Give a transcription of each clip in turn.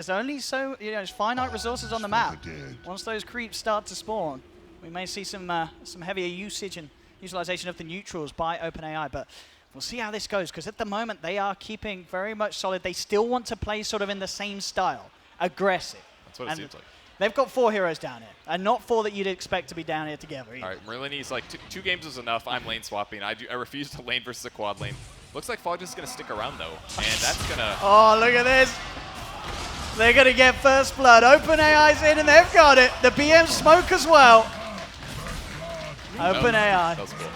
There's only so, there's finite resources on the map. Once those creeps start to spawn, we may see some heavier usage and utilization of the neutrals by OpenAI, but we'll see how this goes, because at the moment they are keeping very much solid. They still want to play sort of in the same style, aggressive. That's what it seems like. They've got 4 heroes down here, and not 4 that you'd expect to be down here together either. All right, Merlini's like, two games is enough. I'm lane swapping. I refuse to lane versus a quad lane. Looks like Fog is going to stick around, though, and that's going to... Oh, look at this. They're going to get first blood. OpenAI's in, and they've got it. The BM smoke as well. OpenAI. That was cool.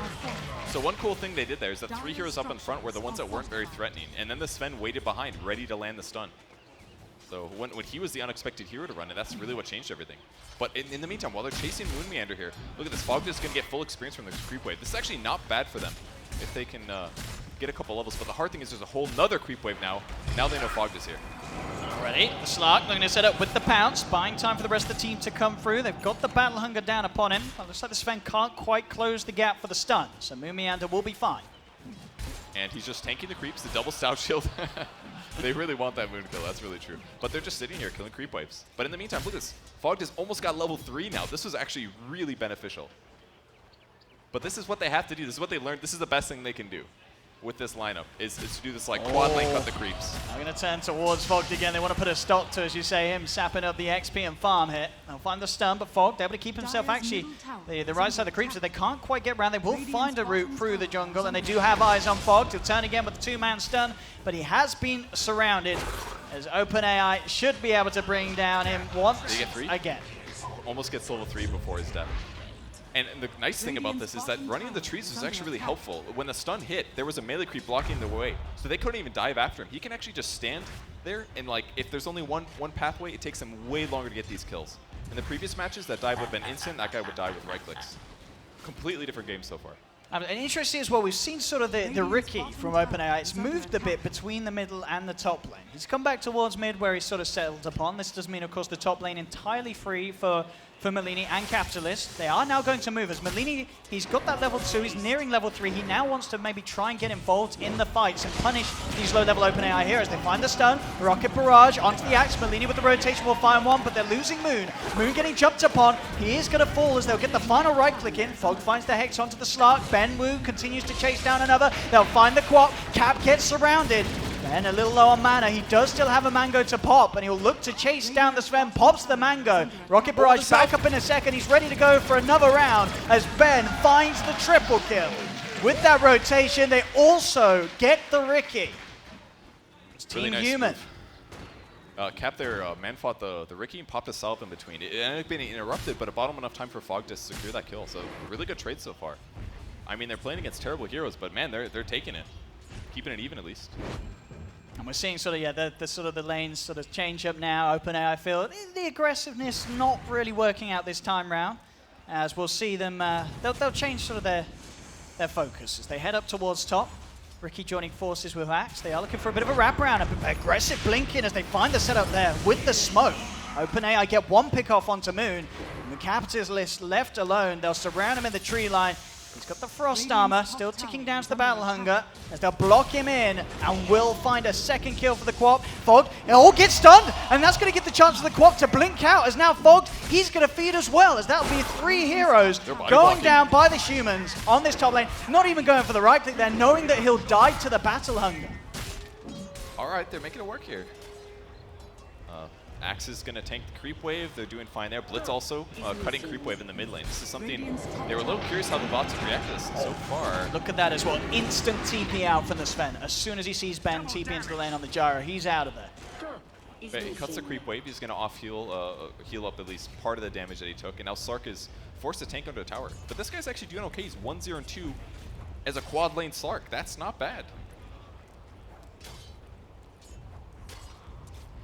So one cool thing they did there is that 3 heroes up in front were the ones that weren't very threatening, and then the Sven waited behind, ready to land the stun. So when he was the unexpected hero to run it, that's really what changed everything. But in the meantime, while they're chasing Moon Meander here, look at this. Fog is going to get full experience from the creep wave. This is actually not bad for them if they can get a couple levels. But the hard thing is there's a whole nother creep wave now. Now they know Fog is here. Ready, the Slark looking to set up with the pounce, buying time for the rest of the team to come through. They've got the battle hunger down upon him. But looks like the Sven can't quite close the gap for the stun, so Moon Meander will be fine. And he's just tanking the creeps, the double stout shield. They really want that moon kill, that's really true. But they're just sitting here killing creep waves. But in the meantime, look at this. Fog has almost got level 3 now. This was actually really beneficial. But this is what they have to do. This is what they learned. This is the best thing they can do with this lineup, is to do this like quad lane cut the creeps. I'm going to turn towards Fog again. They want to put a stop to, as you say, him sapping up the XP and farm hit. They'll find the stun, but Fog, they're able to keep himself actually the right side of the creeps, so they can't quite get around. They will find a route through the jungle, and they do have eyes on Fog. He'll turn again with the 2-man stun, but he has been surrounded, as OpenAI should be able to bring down him once again. Almost gets level 3 before his death. And the nice thing about this is that running in the trees was actually really helpful. When the stun hit, there was a melee creep blocking the way, so they couldn't even dive after him. He can actually just stand there, and like if there's only one pathway, it takes him way longer to get these kills. In the previous matches, that dive would have been instant. That guy would die with right clicks. Completely different game so far. And interesting as well, we've seen sort of the Ricky from OpenAI. It's moved a bit between the middle and the top lane. He's come back towards mid where he's sort of settled upon. This does mean, of course, the top lane entirely free for Merlini and Capitalist. They are now going to move. As Merlini, he's got that level 2, he's nearing level 3. He now wants to maybe try and get involved in the fights and punish these low-level OpenAI heroes. They find the stun, Rocket Barrage onto the axe. Merlini with the rotation will find one, but they're losing Moon. Moon getting jumped upon. He is going to fall as they'll get the final right-click in. Fog finds the Hex onto the Slark. Ben Wu continues to chase down another. They'll find the Quap. Cap gets surrounded. Ben a little low on mana. He does still have a Mango to pop, and he'll look to chase down the Sven. Pops the Mango. Rocket Barrage back up in a second. He's ready to go for another round as Ben finds the triple kill. With that rotation, they also get the Ricky. It's Team really nice Human. Cap there, man fought the Ricky and popped a salve in between. It ended up being interrupted, but it bought him enough time for Fog to secure that kill. So really good trade so far. I mean, they're playing against terrible heroes, but man, they're taking it. Keeping it even at least. And we're seeing sort of, the sort of the lanes sort of change up now. OpenAI feel the aggressiveness not really working out this time round. As we'll see them, they'll change sort of their focus as they head up towards top. Ricky joining forces with Axe. They are looking for a bit of a wraparound, a aggressive blinking as they find the setup there with the smoke. OpenAI get one pick off onto Moon. And the Capitalist left alone. They'll surround him in the tree line. He's got the Frost Armor, still ticking down to the Battle Hunger, as they'll block him in, and will find a second kill for the Quap. Fog, gets stunned, and that's going to give the chance for the Quap to blink out, as now Fog, he's going to feed as well, as that'll be 3 heroes going down by the humans on this top lane, not even going for the right click there, knowing that he'll die to the Battle Hunger. All right, they're making it work here. Axe is going to tank the creep wave. They're doing fine there. Blitz also cutting creep wave in the mid lane. This is something they were a little curious how the bots would react to this. And so far, look at that as well. Instant TP out from the Sven. As soon as he sees Ben TP into the lane on the gyro, he's out of there. But he cuts the creep wave. He's going to off heal up at least part of the damage that he took. And now Slark is forced to tank under the tower. But this guy's actually doing okay. He's 1-0-2 as a quad lane Slark. That's not bad.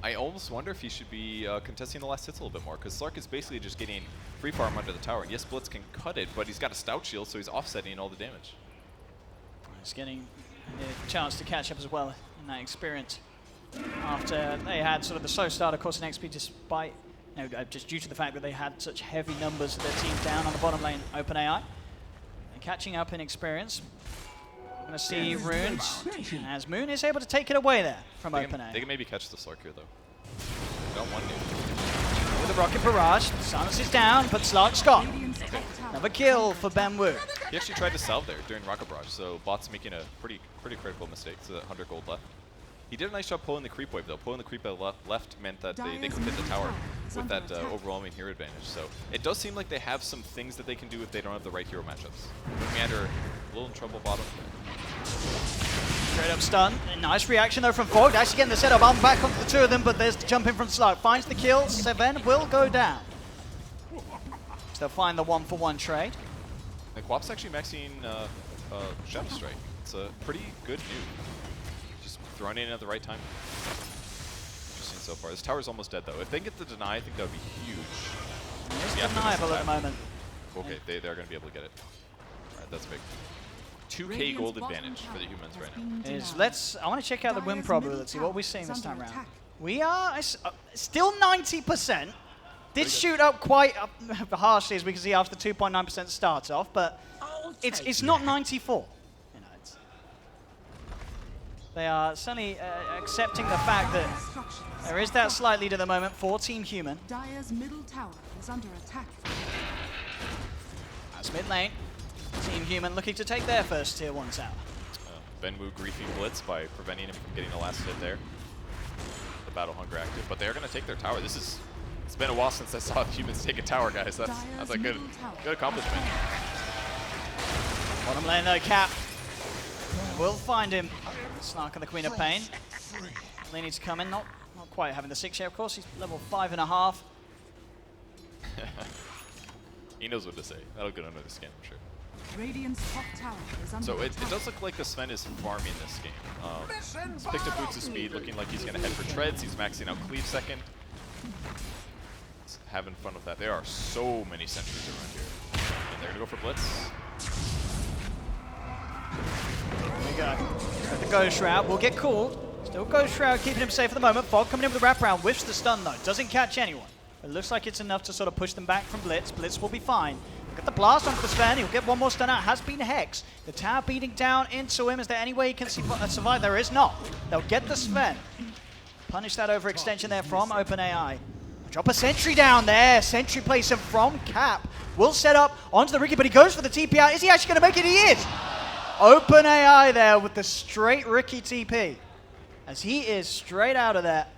I almost wonder if he should be contesting the last hits a little bit more, because Slark is basically just getting free farm under the tower. Yes, Blitz can cut it, but he's got a stout shield, so he's offsetting all the damage. He's getting a chance to catch up as well in that experience. After they had sort of the slow start, of course, in XP, despite, just due to the fact that they had such heavy numbers of their team down on the bottom lane, OpenAI. They're catching up in experience. Going to see Runes, as Moon is able to take it away there from OpenAI. They can maybe catch the Slark here, though. Got one nuke. With the rocket barrage, Silence is down, but Slark's gone. Another kill for Ben Wu. He actually tried to salve there during rocket barrage, so bot's making a pretty critical mistake. So that 100 gold left. He did a nice job pulling the creep wave though. Pulling the creep left meant that they could hit the tower with that overwhelming hero advantage. So it does seem like they have some things that they can do if they don't have the right hero matchups. Commander a little in trouble bottom. Straight up stun. A nice reaction though from Fogg. Actually getting the setup on back onto the two of them, but there's the jump in from Slark. Finds the kill. Seven will go down. So they'll find the 1-for-1 trade. And Quap's actually maxing Shadow Strike. It's a pretty good nuke. Just throwing it in at the right time. Interesting so far. This tower's almost dead though. If they can get the deny, I think that would be huge. It's deniable at the moment. Okay, they're going to be able to get it. Alright, that's big. 2k gold advantage for the humans right now. I want to check out the win probability. What are we seeing this time around? We are still 90%. Did shoot up quite harshly, as we can see, after the 2.9% start off, but it's not 94. You know, they are certainly accepting the fact that there is that slight lead at the moment for Team Human. Dire's middle tower is under attack. That's mid lane. Team Human looking to take their first tier 1 tower. Ben Wu griefing Blitz by preventing him from getting a last hit there. The Battle Hunger active, but they're going to take their tower. It's been a while since I saw the humans take a tower, guys. That's a good accomplishment. Bottom lane though, Cap. We'll find him. Snark and the Queen of Pain. They need to come in, not quite having the 6 yet, of course. He's level 5.5. He knows what to say. That'll get under the skin, I'm sure. Radiant's top tower is under So it attack. does look like the Sven is farming this game. He's picked up Boots of Speed, looking like he's going to head for treads. He's maxing out Cleave second. He's having fun with that. There are so many sentries around here. And they're going to go for Blitz. There we go. Got the Ghost Shroud. Will get called. Still Ghost Shroud keeping him safe at the moment. Fog coming in with the wraparound. Whiffs the stun though. Doesn't catch anyone. It looks like it's enough to sort of push them back from Blitz. Blitz will be fine. Get the blast onto the Sven. He'll get one more stun out. Has been Hex. The tower beating down into him. Is there any way he can survive? There is not. They'll get the Sven. Punish that overextension there from OpenAI. Drop a sentry down there. Sentry placement from Cap. Will set up onto the Ricky, but he goes for the TP out. Is he actually going to make it? He is. OpenAI there with the straight Ricky TP. As he is straight out of that.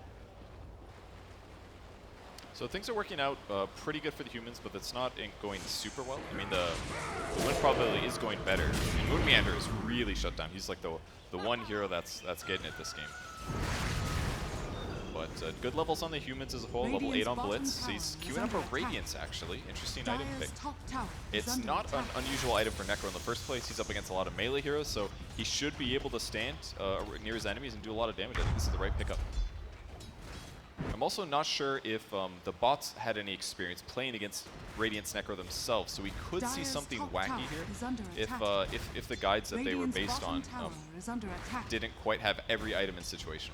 So things are working out pretty good for the humans, but it's not going super well. I mean, the win probability is going better. I mean, Moonmeander is really shut down. He's like the one hero that's getting it this game. But good levels on the humans as a whole. Level 8 on Blitz. So he's queuing up a Radiance, actually. Interesting item pick. It's not an unusual item for Necro in the first place. He's up against a lot of melee heroes, so he should be able to stand near his enemies and do a lot of damage. I think this is the right pickup. I'm also not sure if the bots had any experience playing against Radiance Necro themselves, so we could see something wacky here if the guides that they were based on didn't quite have every item in situational.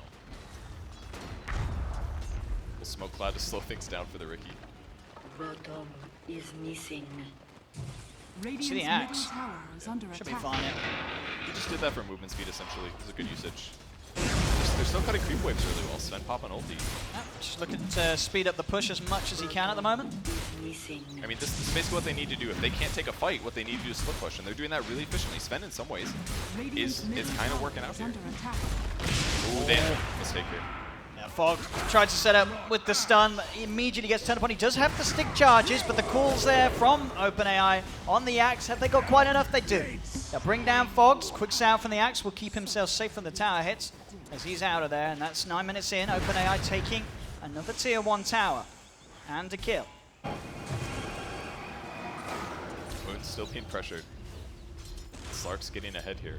We'll Smoke Cloud to slow things down for the Ricky. Bottom is missing. See the axe. Should be fine. He just did that for movement speed, essentially. It was a good usage. They're still cutting creep waves really well. Sven popping ulti. Yep, just looking to speed up the push as much as he can at the moment. I mean, this is basically what they need to do. If they can't take a fight, what they need to do is split push, and they're doing that really efficiently. Sven, in some ways, is kind of working out here. Ooh, damn. Mistake here. Yeah, Fog tried to set up with the stun, but he immediately gets turned upon. He does have the stick charges, but the calls there from OpenAI on the axe. Have they got quite enough? They do. They'll bring down Fogs. Quick sound from the axe will keep himself safe from the tower hits as he's out of there, and that's 9 minutes in. OpenAI taking another tier 1 tower and a kill. Moon's still being pressured. Slark's getting ahead here.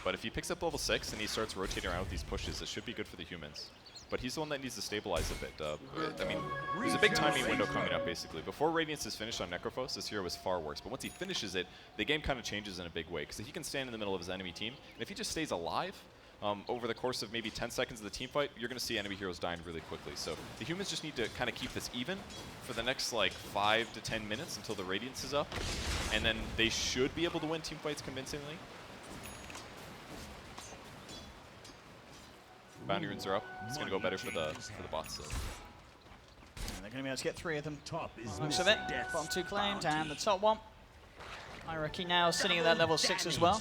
But if he picks up level 6 and he starts rotating around with these pushes, it should be good for the humans. But he's the one that needs to stabilize a bit. I mean, there's a big timing window coming up, basically. Before Radiance is finished on Necrophos, this hero was far worse. But once he finishes it, the game kind of changes in a big way, because he can stand in the middle of his enemy team, and if he just stays alive, over the course of maybe 10 seconds of the team fight, you're going to see enemy heroes dying really quickly. So the humans just need to kind of keep this even for the next like 5 to 10 minutes until the Radiance is up, and then they should be able to win team fights convincingly. Bounty runes are up. It's going to go better for the bots. So. And they're going to be able to get 3 of them. Most of it. Bottom 2 claimed, and the top one. Hierarchy now sitting at that level 6 as well.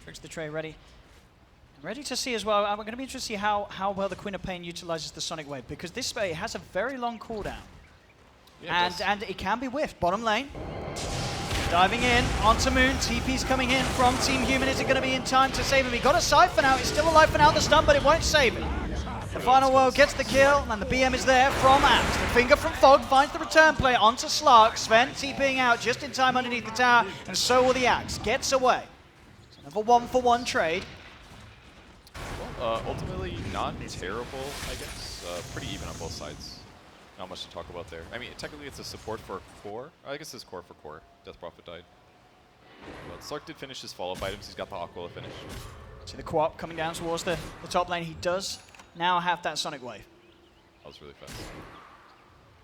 Tricks the tray ready. Ready to see as well. I'm going to be interested to see how well the Queen of Pain utilizes the Sonic Wave, because this spray has a very long cooldown. Yeah, and it can be whiffed. Bottom lane. Diving in onto Moon. TP's coming in from Team Human. Is it going to be in time to save him? He got a Cypher now. He's still alive for now. The stun, but it won't save him. The final world gets the kill, and the BM is there from Axe. The finger from Fog finds the return play onto Slark. Sven TPing out just in time underneath the tower, and so will the Axe. Gets away. Another 1-for-1 trade. Ultimately, not terrible, I guess. Pretty even on both sides. Not much to talk about there. I mean, technically it's a support for core. I guess it's core for core. Death Prophet died. But Slark did finish his follow-up items. He's got the Aquila finish. See the co-op coming down towards the top lane. He does now have that Sonic Wave. That was really fast.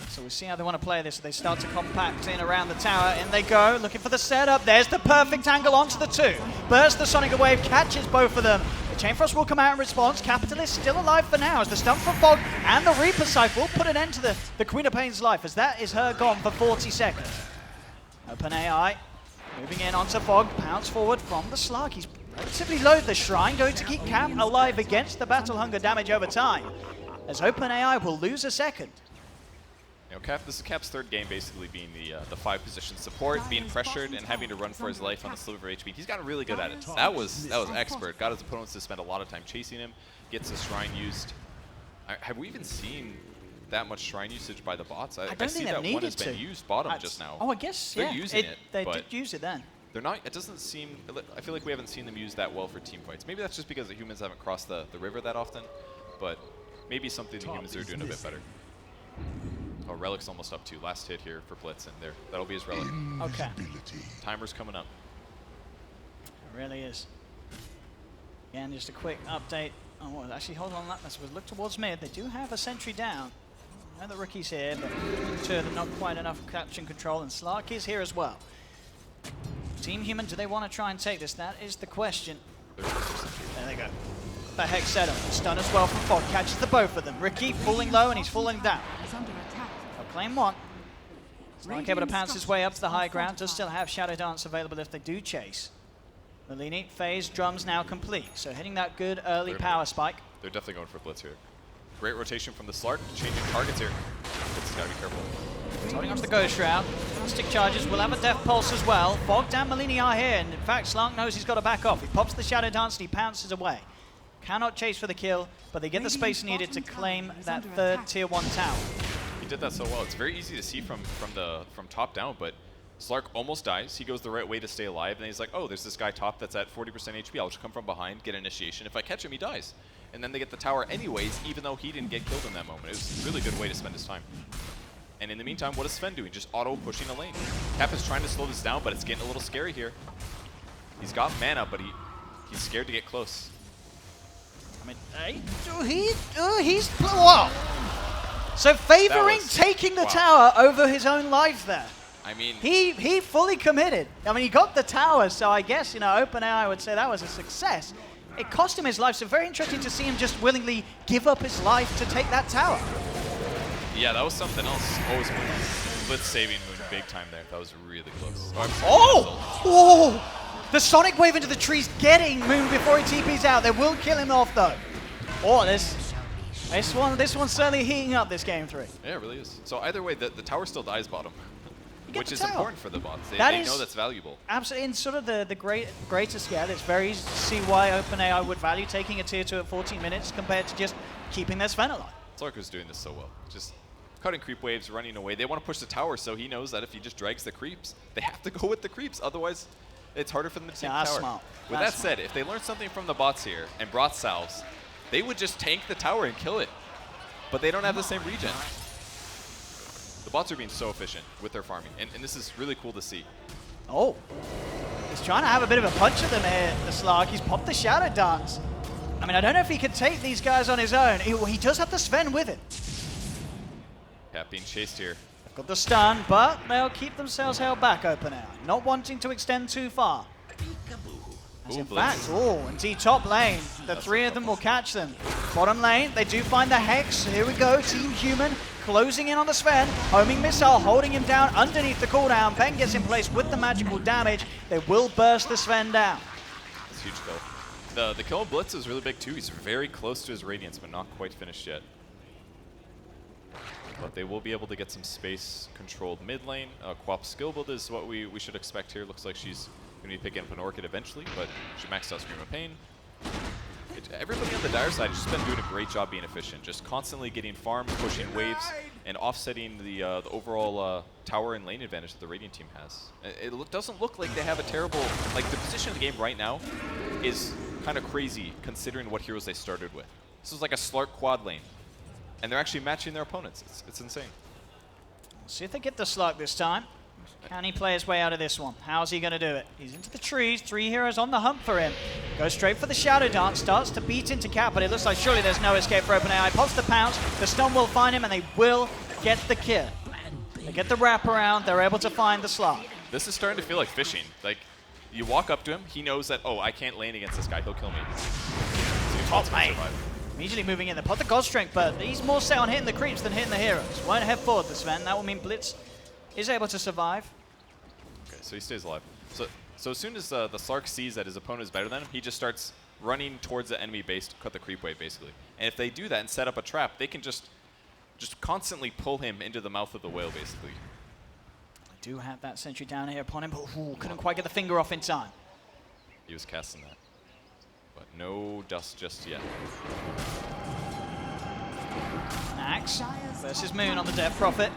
So we'll see how they want to play this. They start to compact in around the tower. In they go, looking for the setup. There's the perfect angle onto the 2. Bursts the Sonic Wave, catches both of them. The Chain Frost will come out in response. Capitalist still alive for now as the stun from Fog and the Reaper Scythe will put an end to the Queen of Pain's life, as that is her gone for 40 seconds. OpenAI moving in onto Fog, pounce forward from the Slark. He's relatively low. The Shrine going to keep Cap alive against the Battle Hunger damage over time, as OpenAI will lose a second. You know, this is Cap's 3rd game, basically being the 5-position support, being pressured and having to run for his life on the sliver of HP. He's gotten really good at it. That was expert. Got his opponents to spend a lot of time chasing him. Gets the Shrine used. Have we even seen that much Shrine usage by the bots? I see that one has been used bottom just now. Oh, I guess they're using it. They did use it then. They're not. It doesn't seem. I feel like we haven't seen them use that well for team fights. Maybe that's just because the humans haven't crossed the river that often. But maybe something the humans are doing a bit better. Oh, Relic's almost up too. Last hit here for Blitz, and there. That'll be his Relic. Okay. Timer's coming up. It really is. Again, just a quick update. Oh, well, actually, hold on. Let's look towards mid. They do have a sentry down. I know the rookie's here, but 2 of them not quite enough capture and control, and Slark is here as well. Team Human, do they want to try and take this? That is the question. There they go. The Hex setup. Stun as well from Fog. Catches the both of them. Ricky falling low, and he's falling down. They'll claim 1. Slark able to pounce his way up to the high ground. Does still have Shadow Dance available if they do chase. Malini, phase, drums now complete. So hitting that good early power spike. They're definitely going for Blitz here. Great rotation from the Slark. Changing targets here. Blitz has got to be careful. He's holding onto the Ghost Shroud. Stick charges will have a Death Pulse as well. Fog and Malini are here, and in fact, Slark knows he's got to back off. He pops the Shadow Dance and he pounces away. Cannot chase for the kill, but they get the space needed to claim that 3rd Tier 1 tower. He did that so well. It's very easy to see from top down, but Slark almost dies. He goes the right way to stay alive, and then he's like, oh, there's this guy top that's at 40% HP. I'll just come from behind, get initiation. If I catch him, he dies. And then they get the tower anyways, even though he didn't get killed in that moment. It was a really good way to spend his time. And in the meantime, what is Sven doing? Just auto-pushing a lane. Cap is trying to slow this down, but it's getting a little scary here. He's got mana, but he's scared to get close. I mean, he's... Whoa! So favoring taking the tower over his own life there. I mean... He fully committed. I mean, he got the tower, so I guess, you know, OpenAI would say that was a success. It cost him his life, so very interesting to see him just willingly give up his life to take that tower. Yeah, that was something else. Always Blitz saving Moon big time there. That was really close. Oh! The Sonic Wave into the trees getting Moon before he TP's out. They will kill him off, though. Oh, this one's certainly heating up this game 3. Yeah, it really is. So either way, the tower still dies bottom, which is important for the bots. They know that's valuable. Absolutely. In sort of the greater scale, it's very easy to see why OpenAI would value taking a tier 2 at 14 minutes compared to just keeping their Sven alive. Slark is doing this so well. Just cutting creep waves, running away. They want to push the tower, so he knows that if he just drags the creeps, they have to go with the creeps. Otherwise, it's harder for them to take the tower. Smart. With that said, if they learned something from the bots here and brought salves, they would just tank the tower and kill it. But they don't have the same regen. The bots are being so efficient with their farming, and this is really cool to see. Oh, he's trying to have a bit of a punch at them here, the Slark. He's popped the Shadow Dance. I mean, I don't know if he could take these guys on his own. He does have the Sven with it. Cap being chased here. They've got the stun, but they'll keep themselves held back, OpenAI, not wanting to extend too far. In Blitz. fact, indeed, top lane, the three of them will catch them. Bottom lane, they do find the Hex. Here we go, Team Human closing in on the Sven. Homing missile, holding him down underneath the cooldown. Ben gets in place with the magical damage. They will burst the Sven down. That's a huge kill. The kill on Blitz is really big too. He's very close to his Radiance, but not quite finished yet. But they will be able to get some space-controlled mid lane. Quap's skill build is what we should expect here. Looks like she's going to be picking up an Orchid eventually, but she maxed out Scream of Pain. Everybody on the Dire side has just been doing a great job being efficient, just constantly getting farm, pushing waves, and offsetting the overall tower and lane advantage that the Radiant team has. It doesn't look like they have a terrible, like the position of the game right now is kind of crazy considering what heroes they started with. This is like a Slark quad lane, and they're actually matching their opponents. It's insane. See if they get the Slark this time. Can he play his way out of this one? How's he going to do it? He's into the trees. 3 heroes on the hunt for him. Goes straight for the Shadow Dance. Starts to beat into Cap, but it looks like surely there's no escape for OpenAI. Pops the pounce. The stun will find him, and they will get the kill. They get the wraparound. They're able to find the Slark. This is starting to feel like fishing. Like, you walk up to him, he knows that, oh, I can't lane against this guy. He'll kill me. So Top lane. Immediately moving in. They put the God Strength, but he's more set on hitting the creeps than hitting the heroes. Won't head forward, the Sven. That will mean Blitz is able to survive. Okay, so he stays alive. So as soon as the Slark sees that his opponent is better than him, he just starts running towards the enemy base to cut the creep wave, basically. And if they do that and set up a trap, they can just constantly pull him into the mouth of the whale, basically. I do have that sentry down here upon him, but couldn't quite get the finger off in time. He was casting that. But no dust just yet. Axe versus Moon on the Death Prophet.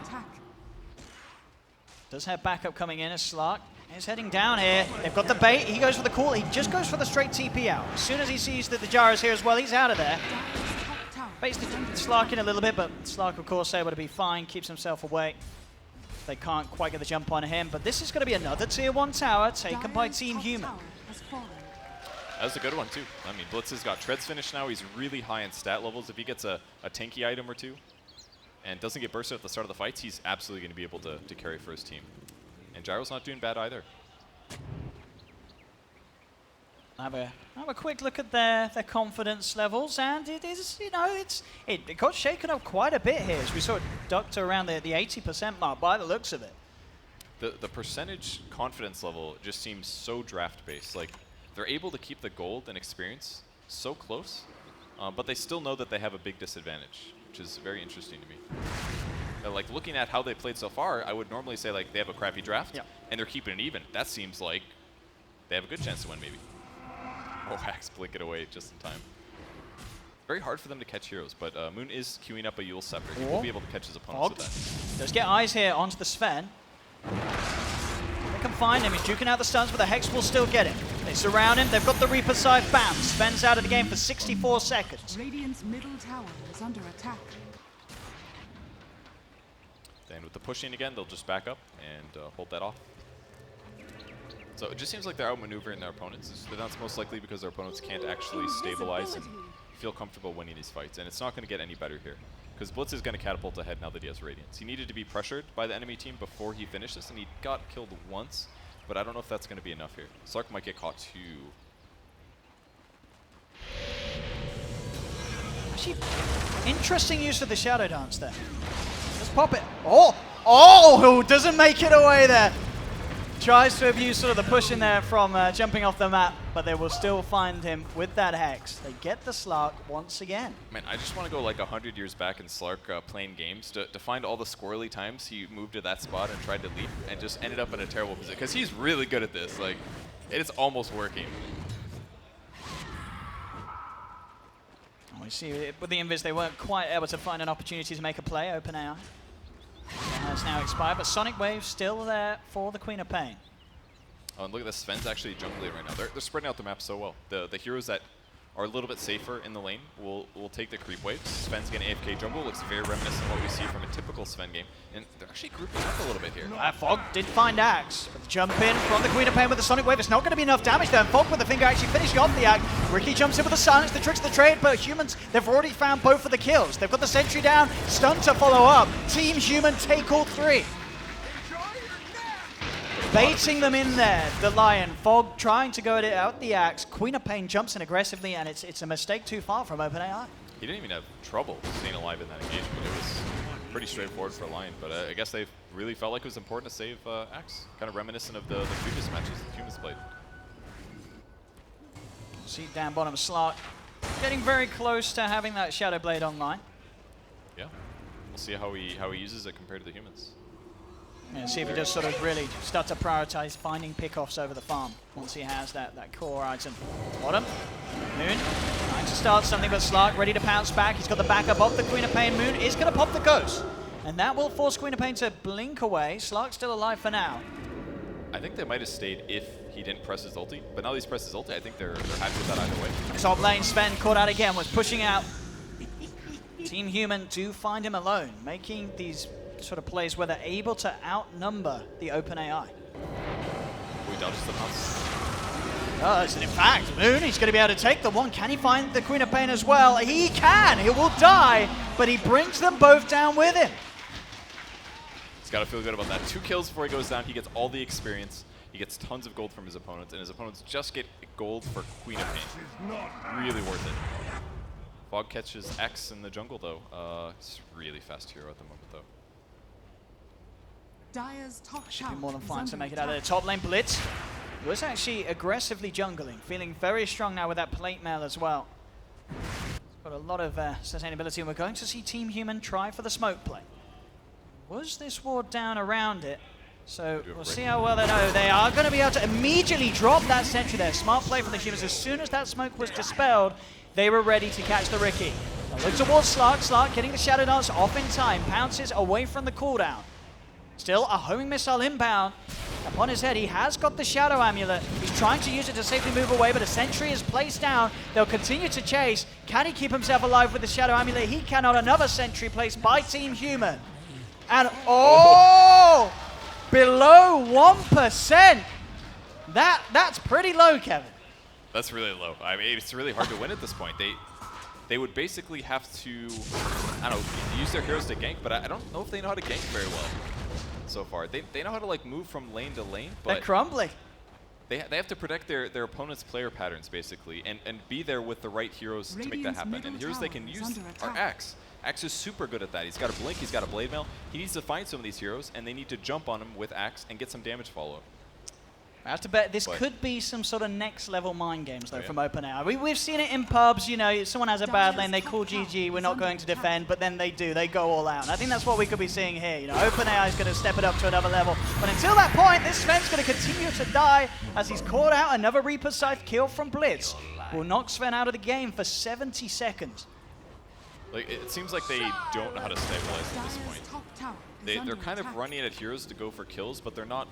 Does have backup coming in as Slark is heading down here. They've got the bait. He goes for the call. He just goes for the straight TP out. As soon as he sees that the Jar is here as well, he's out of there. Baits the Slark in a little bit, but Slark, of course, able to be fine. Keeps himself away. They can't quite get the jump on him, but this is going to be another Tier 1 tower taken by Team Human. That was a good one, too. I mean, Blitz has got Treads finished now. He's really high in stat levels. If he gets a tanky item or two and doesn't get bursted at the start of the fights, he's absolutely going to be able to carry for his team. And Gyro's not doing bad either. Have a quick look at their confidence levels, and it is, you know, it got shaken up quite a bit here. As we saw it duck to around the 80% mark by the looks of it. The percentage confidence level just seems so draft-based. Like, they're able to keep the gold and experience so close, but they still know that they have a big disadvantage, which is very interesting to me. Like, looking at how they played so far, I would normally say, like, they have a crappy draft, and they're keeping it even. That seems like they have a good chance to win, maybe. Oh, Axe blink it away just in time. Very hard for them to catch heroes, but Moon is queuing up a Yule Scepter. He will be able to catch his opponents with that. Does get eyes here onto the Sven. They can find him. He's duking out the stuns, but the Hex will still get him. They surround him. They've got the Reaper side bam. Sven's out of the game for 64 seconds. Radiant's middle tower is under attack. Then with the pushing again, they'll just back up and hold that off. So it just seems like they're outmaneuvering their opponents. That's most likely because their opponents can't actually stabilize and feel comfortable winning these fights. And it's not going to get any better here, because Blitz is going to catapult ahead now that he has Radiance. He needed to be pressured by the enemy team before he finished this, and he got killed once. But I don't know if that's going to be enough here. Slark might get caught too. Actually, interesting use of the Shadow Dance there. Let's pop it. Oh, doesn't make it away there. Tries to abuse sort of the push in there from jumping off the map, but they will still find him with that Hex. They get the Slark once again. Man, I just want to go like 100 years back in Slark playing games to find all the squirrely times he moved to that spot and tried to leap and just ended up in a terrible position, because he's really good at this. Like, it is almost working. We see with the Invis, they weren't quite able to find an opportunity to make a play. OpenAI has now expired, but Sonic Wave still there for the Queen of Pain. Oh, and look at this. Sven's actually jungling right now. They're spreading out the map so well. The heroes that are a little bit safer in the lane will take the creep waves. Sven's getting AFK jungle. Looks very reminiscent of what we see from a typical Sven game. And they're actually grouping up a little bit here. Fog did find Axe, but the jump in from the Queen of Pain with the Sonic Wave. It's not going to be enough damage there. And Fog with the finger actually finishing off the Axe. Ricky jumps in with the silence, the tricks of the trade, but Humans, they've already found both of the kills. They've got the sentry down, stun to follow up. Team Human take all 3. baiting them in there. The Lion, Fog trying to go at it out the axe. Queen of Pain jumps in aggressively, and it's a mistake too far from OpenAI. He didn't even have trouble staying alive in that engagement. It was pretty straightforward for Lion, but I guess they really felt like it was important to save Axe. Kind of reminiscent of the previous matches the humans played. See down bottom, Slark getting very close to having that Shadow Blade online. Yeah, we'll see how he uses it compared to the humans. Yeah, see if he does sort of really start to prioritize finding pickoffs over the farm once he has that core item. Bottom, Moon trying to start something, but Slark ready to pounce back. He's got the backup of the Queen of Pain. Moon is going to pop the Ghost, and that will force Queen of Pain to blink away. Slark's still alive for now. I think they might have stayed if he didn't press his ulti, but now that he's pressed his ulti, I think they're happy with that either way. Top lane, Sven caught out again, was pushing out. Team Human do find him alone, making these sort of plays where they're able to outnumber the OpenAI. We dodges the bounce. Does, and in fact, Moon, he's going to be able to take the one. Can he find the Queen of Pain as well? He can, he will die, but he brings them both down with him. He's got to feel good about that. 2 kills before he goes down, he gets all the experience. He gets tons of gold from his opponents, and his opponents just get gold for Queen of Pain. Really worth it. Fog catches X in the jungle, though. It's a really fast hero at the moment, though. Dire's top Should be tower more than is fine to under make it out of attack. the top lane. Blitz was actually aggressively jungling, feeling very strong now with that plate mail as well. Got a lot of sustainability, and we're going to see Team Human try for the smoke play. Was this ward down around it? So we'll see how well they know. They are going to be able to immediately drop that sentry there. Smart play from the humans. As soon as that smoke was dispelled, they were ready to catch the Riki. Now look towards Slark. Slark getting the Shadow Dance off in time. Pounces away from the cooldown. Still a homing missile inbound. Upon his head, he has got the Shadow Amulet. He's trying to use it to safely move away, but a sentry is placed down. They'll continue to chase. Can he keep himself alive with the Shadow Amulet? He cannot. Another sentry placed by Team Human. And oh! Below 1%. That's pretty low, Kevin. That's really low. I mean, it's really hard to win at this point. They would basically have to, I don't know, use their heroes to gank, but I don't know if they know how to gank very well so far. They know how to like move from lane to lane, but They're crumbling. they have to protect their opponent's player patterns basically, and be there with the right heroes to make that Radiant's happen. middle And heroes they can tower is use under are attack. Axe. Axe is super good at that. He's got a blink, he's got a blade mail. He needs to find some of these heroes, and they need to jump on him with Axe and get some damage follow-up. I have to bet this But- could be some sort of next level mind games though Oh, yeah. from OpenAI. We've seen it in pubs, you know, someone has a bad lane, they call GG, we're not going to defend, but then they do, they go all out. And I think that's what we could be seeing here. You know, OpenAI is going to step it up to another level. But until that point, this Sven's going to continue to die as he's caught out. Another Reaper Scythe kill from Blitz will knock Sven out of the game for 70 seconds. Like it seems like they don't know how to stabilize at this Dire's point. top tower is They're under kind of attack. running at heroes to go for kills, but they're not.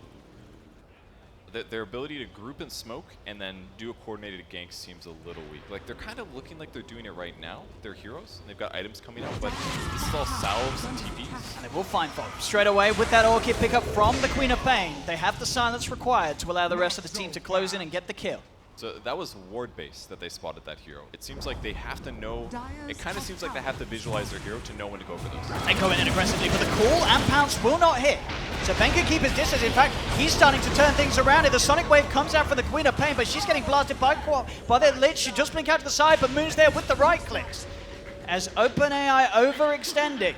Their ability to group and smoke and then do a coordinated gank seems a little weak. Like they're kind of looking like they're doing it right now. They're heroes and they've got items coming out, but this is all salves and TPs. And they will find Fog straight away with that orchid pickup from the Queen of Pain. They have the silence required to allow the rest of the team to close in and get the kill. So that was ward base that they spotted that hero. It seems like they have to know. It kind of seems like they have to visualize their hero to know when to go for those. They go in aggressively, but the call and pounce will not hit. So Ben can keep his distance. In fact, he's starting to turn things around. The Sonic Wave comes out for the Queen of Pain, but she's getting blasted by the Lich. She just blink out to the side, but Moon's there with the right clicks. As OpenAI overextending.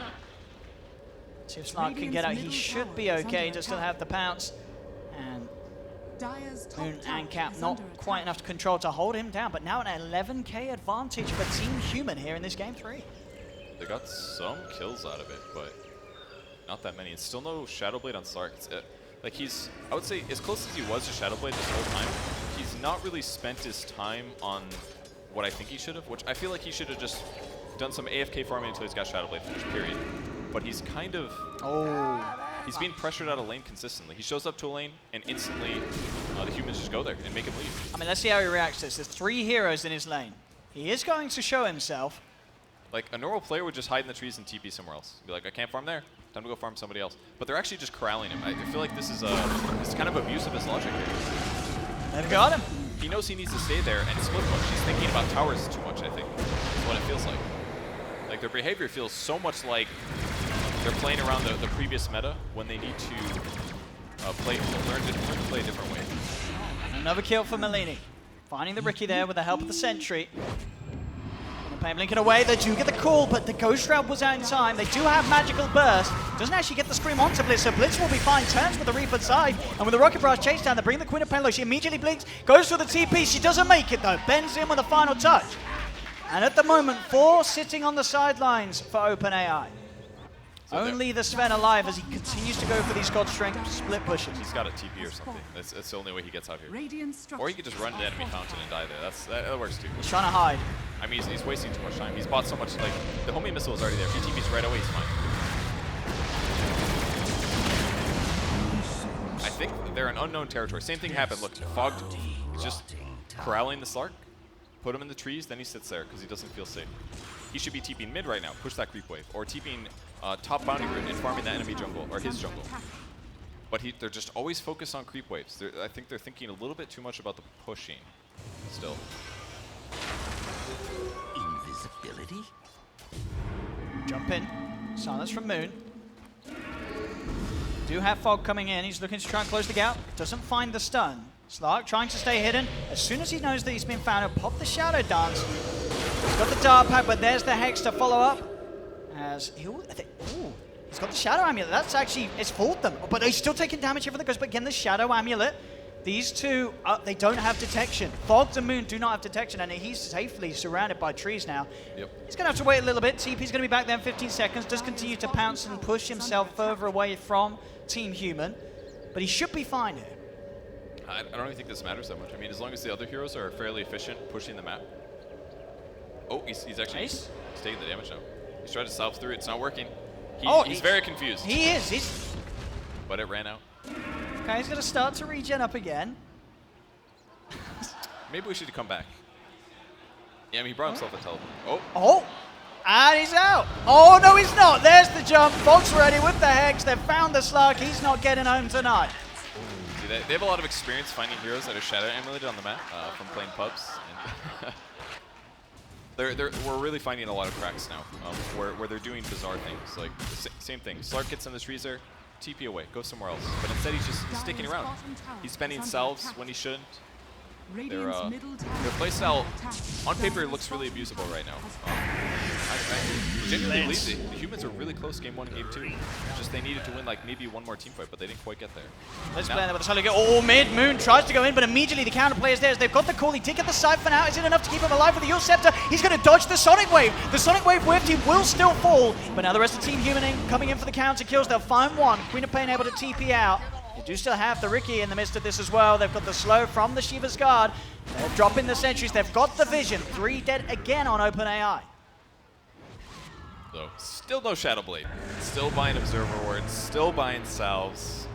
See if Slark can get out. He should be okay to still have the pounce. And Dire's top Moon tower and Cap is not under quite attack. enough to control to hold him down, but now an 11k advantage for Team Human here in this game 3. They got some kills out of it, but not that many. And still no Shadowblade on Slark. Like I would say, as close as he was to Shadowblade this whole time, he's not really spent his time on what I think he should have, which I feel like he should have just done some AFK farming until he's got Shadowblade finished, period. But he's kind of, he's being pressured out of lane consistently. He shows up to a lane and instantly the humans just go there and make him leave. I mean, let's see how he reacts to this. There's 3 heroes in his lane. He is going to show himself. Like a normal player would just hide in the trees and TP somewhere else. Be like, I can't farm there. Time to go farm somebody else. But they're actually just corralling him. I feel like this is kind of abuse of his logic here. They've got him. He knows he needs to stay there and split push. He's thinking about towers too much, I think. That's what it feels like. Like their behavior feels so much like they're playing around the previous meta when they need to learn to play a different way. Another kill for Malini. Finding the Riki there with the help of the sentry. Pain blinking away, they do get the call, but the Ghost Shroud was out in time. They do have Magical Burst. Doesn't actually get the Scream onto Blitz, so Blitz will be fine. Turns with the Reaper side, and with the Rocket Barrage chase down, they bring the Queen of Pain low. She immediately blinks, goes for the TP. She doesn't make it though. Bends in with a final touch. And at the moment, 4 sitting on the sidelines for OpenAI. So only the Sven alive as he continues to go for these God Strength split pushes. He's got a TP or something. That's the only way he gets out here. Radiant Or he could just run to enemy fountain and die there. That works too. He's trying to hide. I mean, he's wasting too much time. He's bought so much, like, the homing missile is already there. If he TPs right away, he's fine. I think they're in unknown territory. Same thing happened. Look, Fogged is just corralling the Slark, put him in the trees, then he sits there because he doesn't feel safe. He should be TPing mid right now, push that creep wave, or TPing top bounty route and farming that enemy jungle, or his jungle. But they're just always focused on creep waves. I think they're thinking a little bit too much about the pushing still. Invisibility? Jump in. Silence from Moon. Do have Fog coming in. He's looking to try and close the gap. Doesn't find the stun. Slark trying to stay hidden. As soon as he knows that he's been found, he'll pop the Shadow Dance. He's got the Dart Pack, but there's the Hex to follow up. As he's got the Shadow Amulet. That's actually, it's fooled them. But he's still taking damage here from the Ghost. But again, the Shadow Amulet. These two, they don't have detection. Fogged and Moon do not have detection, and he's safely surrounded by trees now. Yep. He's going to have to wait a little bit. TP's going to be back there in 15 seconds. Does continue to pounce and push himself further away from Team Human. But he should be fine here. I don't even think this matters that much. I mean, as long as the other heroes are fairly efficient pushing the map. Oh, he's actually Nice. he's taking the damage now. He's trying to salve through it. It's not working. He's very confused. He is. But it ran out. Okay, he's going to start to regen up again. Maybe we should come back. Yeah, I mean, he brought himself a teleport. Oh. Oh, and he's out. Oh, no, he's not. There's the jump. Fog's ready with the Hex. They've found the Slark. He's not getting home tonight. See, they have a lot of experience finding heroes that are shadow emulated on the map from playing pubs. And we're really finding a lot of cracks now where they're doing bizarre things. Like, same thing. Slark gets in the trees there, TP away, go somewhere else. But instead, he's just sticking around. He's spending salves when he shouldn't. Their playstyle, on paper, looks really abusable right now. I genuinely believe the humans are really close game 1 and game 2. Just they needed to win like maybe one more team fight, but they didn't quite get there. Let's play there with the solid go. Oh, mid. Moon tries to go in, but immediately the counter play is there. They've got the call. He did get the Siphon out. Is it enough to keep him alive with the Yule Scepter? He's going to dodge the Sonic Wave. The Sonic Wave whiffed. He will still fall. But now the rest of Team Human coming in for the counter kills. They'll find one. Queen of Pain able to TP out. They do still have the Riki in the midst of this as well. They've got the slow from the Shiva's Guard. They're dropping the sentries. They've got the vision. 3 dead again on OpenAI. So, still no Shadow Blade. Still buying Observer Wards. Still buying salves.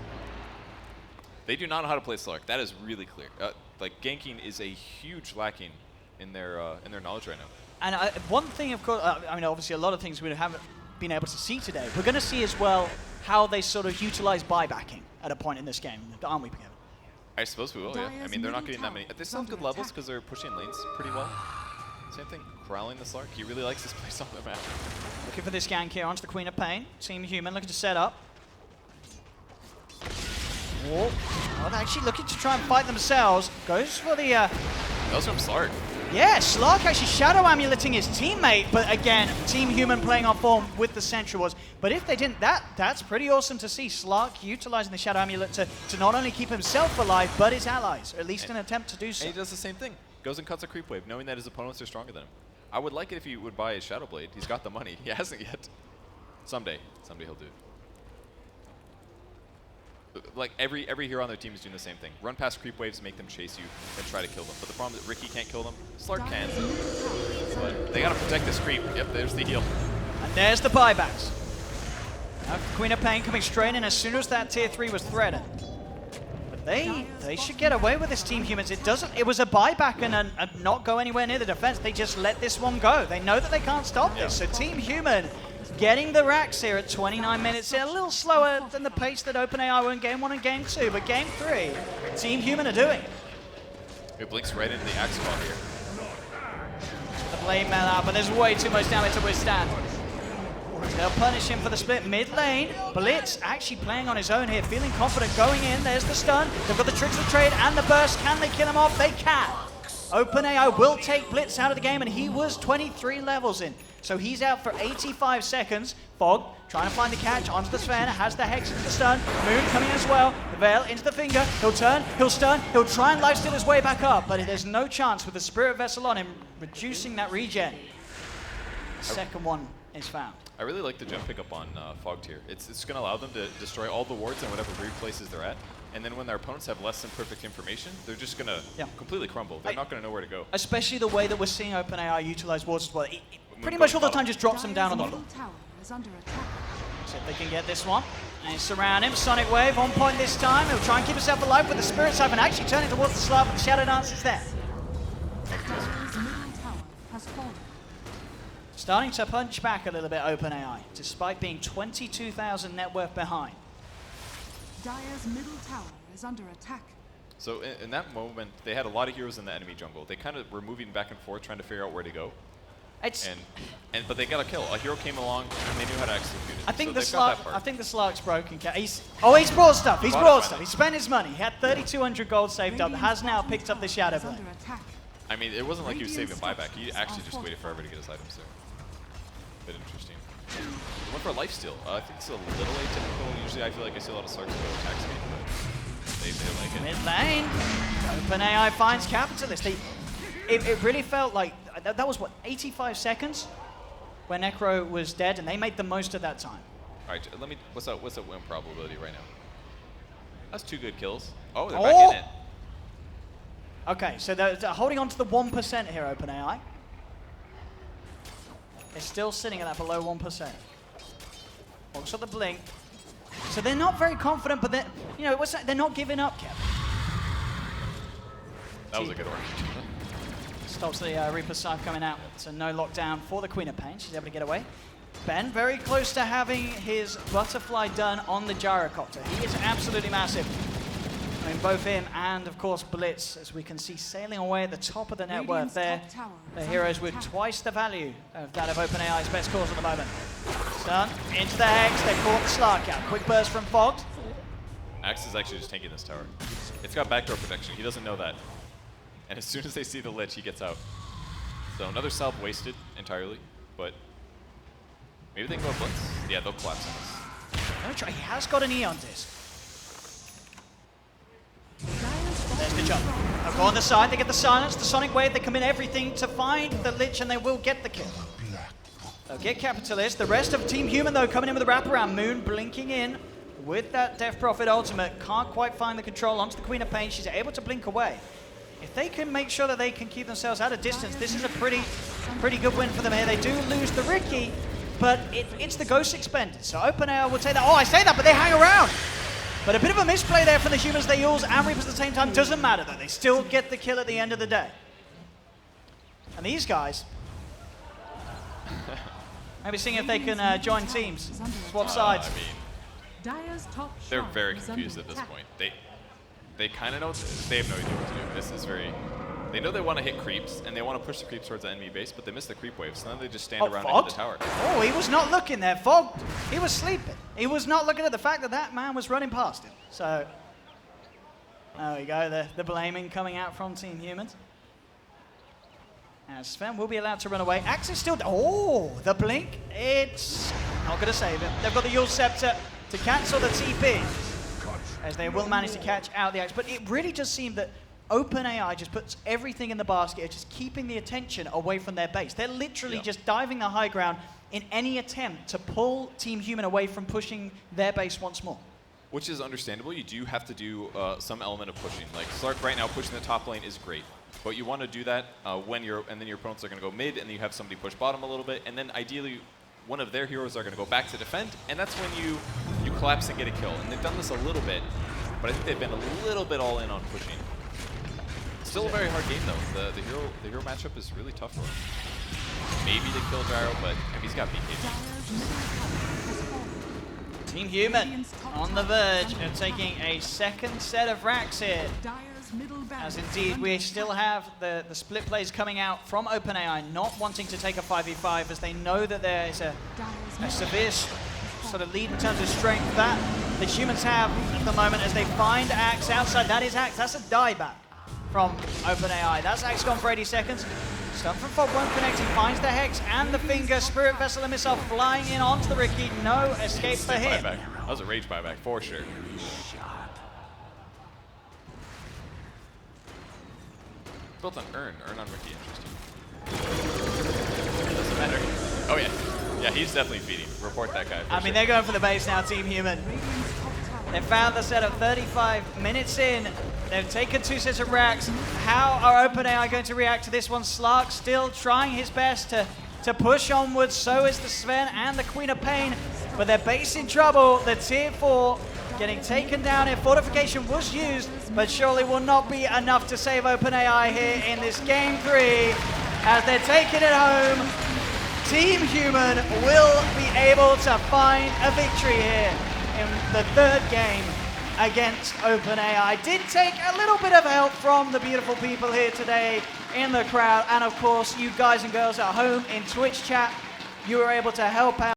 They do not know how to play Slark. That is really clear. Like, ganking is a huge lacking in their knowledge right now. And one thing, of course, I mean, obviously a lot of things we haven't been able to see today. We're going to see as well how they sort of utilize buybacking at a point in this game, aren't we, Kevin? I suppose we will, yeah. I mean, they're not getting that many. They still have good levels because they're pushing lanes pretty well. Same thing, corralling the Slark. He really likes this place on the map. Looking for this gank here onto the Queen of Pain. Team Human looking to set up. Oh, they're actually looking to try and fight themselves. Goes for the... That was from Slark. Yeah, Slark actually shadow amuleting his teammate, but again, Team Human playing on form with the Sentry Wards. But if they didn't, that's pretty awesome to see. Slark utilizing the shadow amulet to not only keep himself alive, but his allies, or at least an attempt to do so. And he does the same thing. Goes and cuts a creep wave, knowing that his opponents are stronger than him. I would like it if he would buy a Shadow Blade. He's got the money. He hasn't yet. Someday he'll do it. Like every hero on their team is doing the same thing. Run past creep waves, make them chase you, and try to kill them. But the problem is that Riki can't kill them. Slark can. But they gotta protect this creep. Yep, there's the heal. And there's the buybacks. Now Queen of Pain coming straight in as soon as that tier 3 was threatened. But they should get away with this, Team Humans. It was a buyback and not go anywhere near the defense. They just let this one go. They know that they can't stop this. So Team Human getting the racks here at 29 minutes. A little slower than the pace that OpenAI were in Game 1 and Game 2, but Game 3, Team Human are doing. It blinks right into the axe spot here. The blade mail out, but there's way too much damage to withstand. They'll punish him for the split mid lane. Blitz actually playing on his own here, feeling confident going in. There's the stun. They've got the tricks of trade and the burst. Can they kill him off? They can. OpenAI will take Blitz out of the game, and he was 23 levels in. So he's out for 85 seconds. Fog trying to find the catch onto the Sven, has the Hex into the stun. Moon coming as well. The Veil into the finger. He'll turn, he'll stun, he'll try and lifesteal his way back up, but there's no chance with the Spirit Vessel on him, reducing that regen. Second one is found. I really like the jump pickup on Fog tier. It's going to allow them to destroy all the wards in whatever weird places they're at. And then when their opponents have less than perfect information, they're just going to completely crumble. They're not going to know where to go. Especially the way that we're seeing OpenAI utilize wards as well. It pretty much all the time just drops them down on the floor. So if they can get this one. And they surround him. Sonic Wave on point this time. He'll try and keep himself alive with the Spirit Siphon, actually turning towards the Slav, but the Shadow Dance is there. Starting to punch back a little bit, OpenAI, despite being 22,000 net worth behind. Dire's middle tower is under attack. So in that moment, they had a lot of heroes in the enemy jungle. They kind of were moving back and forth, trying to figure out where to go. But they got a kill. A hero came along, and they knew how to execute it. I think So I think the Slark's broken. He's brought stuff. He's brought stuff. He spent his money. He had 3,200 gold saved up. Has now picked up the Shadow Blade. I mean, it wasn't like he was saving buyback. He actually just waited forever to get his items there. Bit interesting. He went for a lifesteal. I think it's a little atypical. Usually I feel like I see a lot of Slarks go attack speed, but they like it. Mid lane. OpenAI finds Capitalist. It really felt like that was what, 85 seconds when Necro was dead, and they made the most of that time. All right, what's that win probability right now? That's 2 good kills. Oh, they're back in it. Okay, so they're holding on to the 1% here, OpenAI. They're still sitting at that below 1%. Looks at the blink. So they're not very confident, but they're not giving up, Kev. That was a good order. Stops the Reaper Scythe coming out. So no lockdown for the Queen of Pain. She's able to get away. Ben very close to having his butterfly done on the gyrocopter. He is absolutely massive. I mean, both him and, of course, Blitz, as we can see sailing away at the top of the net worth there. The heroes with twice the value of that of OpenAI's best cause at the moment. Stun into the Hex. They caught the Slark out. Quick burst from Fogged. Axe is actually just tanking this tower. It's got backdoor protection. He doesn't know that. And as soon as they see the Lich, he gets out. So another salve wasted entirely, but maybe they can go Blitz. Yeah, they'll collapse on this. He has got an Eon disc. There's the jump. They'll go on the side, they get the silence, the Sonic Wave, they come in everything to find the Lich, and they will get the kill. They'll get Capitalist. The rest of Team Human, though, coming in with a wraparound. Moon blinking in with that Death Prophet ultimate. Can't quite find the control onto the Queen of Pain. She's able to blink away. If they can make sure that they can keep themselves at a distance, this is a pretty good win for them here. They do lose the Ricky, but it's the Ghost expended. So OpenAI will take that. Oh, I say that, but they hang around. But a bit of a misplay there from the Humans. They use and Reapers at the same time. Doesn't matter, though. They still get the kill at the end of the day. And these guys, maybe seeing if they can join teams, swap sides. I mean, they're very confused at this point. They kind of know, they have no idea what to do. This is very, they know they want to hit creeps, and they want to push the creeps towards the enemy base, but they miss the creep wave, so then they just stand around in the tower. Oh, he was not looking there, Fog. He was sleeping. He was not looking at the fact that that man was running past him. So, there we go, the blaming coming out from Team Humans. And Sven will be allowed to run away. Axe is still, the blink. It's not going to save him. They've got the Yule Scepter to cancel the TP, as they will manage to catch out the Axe. But it really just seemed that OpenAI just puts everything in the basket, just keeping the attention away from their base. They're literally just diving the high ground in any attempt to pull Team Human away from pushing their base once more. Which is understandable. You do have to do some element of pushing. Like Slark right now pushing the top lane is great, but you want to do that when and then your opponents are going to go mid, and then you have somebody push bottom a little bit, and then ideally one of their heroes are going to go back to defend, and that's when you collapse and get a kill. And they've done this a little bit, but I think they've been a little bit all in on pushing. Still a very hard game though. The hero matchup is really tough for him. Maybe they kill Gyro, but he's got BKB. Team Human on the verge of taking a second set of racks here. Dire's middle barracks As is indeed, under we still have the split plays coming out from OpenAI, not wanting to take a 5v5 as they know that there is a severe sort of lead in terms of strength that the humans have at the moment as they find Axe outside. That is Axe. That's a dieback from OpenAI. That's Axe gone for 80 seconds. Stun from Fog won't connect. He finds the Hex and the Finger. Spirit Vessel and Missile flying in onto the Ricky. No escape for him. Buyback. That was a rage buyback for sure. Built on Earn on Ricky, interesting. Doesn't matter. Oh yeah. Yeah, he's definitely feeding. Report that guy. I mean, they're going for the base now, Team Human. They found the setup 35 minutes in. They've taken 2 sets of racks. How are OpenAI going to react to this one? Slark still trying his best to push onwards. So is the Sven and the Queen of Pain. But their base in trouble. The tier 4 getting taken down here. Fortification was used, but surely will not be enough to save OpenAI here in this game 3. As they're taking it home, Team Human will be able to find a victory here in the 3rd game against OpenAI. Did take a little bit of help from the beautiful people here today in the crowd, and of course you guys and girls at home in Twitch chat, you were able to help out.